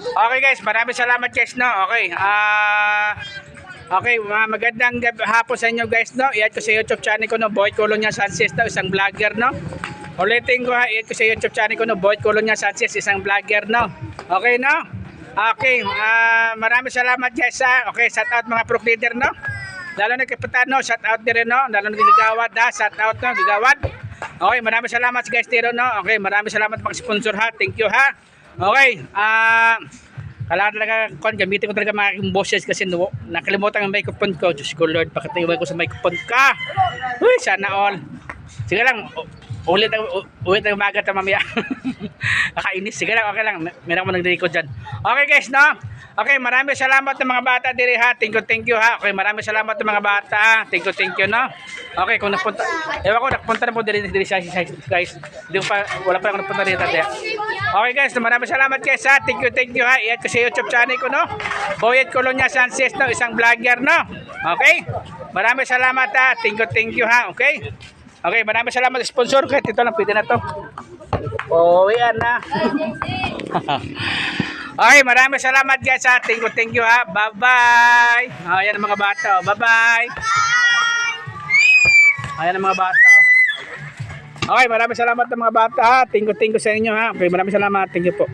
Okay guys, maraming salamat guys, no. Okay. Okay, magandang hapon sa inyo guys, no. I-add ko sa YouTube channel ko, no, Boy Colonia Sanchez, no, isang vlogger, no. Ulitin ko ha, i-add ko sa YouTube channel ko, no, Boy Colonia Sanchez, isang vlogger, no. Okay, no. Okay, maraming salamat guys ha. Okay, shout out mga pro leader, no. Lalo na kay Patano, shout out din, no. Lalo na kay Gigawad, ha. Shout out, no, Gigawad. Okay, maraming salamat guys dito, no. Okay, maraming salamat mga sponsor ha. Thank you ha. Okay, kailangan talaga gamitin ko talaga mga aking boses kasi no, nakalimutan ang microphone ko. Diyos ko Lord, pakatiway ko sa microphone ka. Uy, sana all. Sige lang, ulit ang umaga ta mamaya. Nakainis, sige lang, okay lang. Meron ko nag-record dyan. Okay guys, no? Okay, maraming salamat ng mga bata diri ha. Thank you ha. Okay, maraming salamat ng mga bata ha. Thank you, no? Okay, kung napunta, ewan ko, napunta na po diri sa guys. Wala pa ako napunta dito. Okay guys, maraming salamat guys ha. Thank you ha. I-add ko sa YouTube channel ko, no? Boy Colonia Sanchez, no? Isang vlogger, no? Okay? Maraming salamat ha. Thank you ha. Okay? Okay, maraming salamat sa sponsor. Kahit ito lang, pwede na to. Oh, yan na. Okay, maraming salamat guys ha. Thank you ha. Bye-bye. Ayan ang mga bata. Bye-bye. Ayan ang mga bata. Okay, maraming salamat ng mga bata ha. Thank you sa inyo ha. Okay, maraming salamat. Thank you po.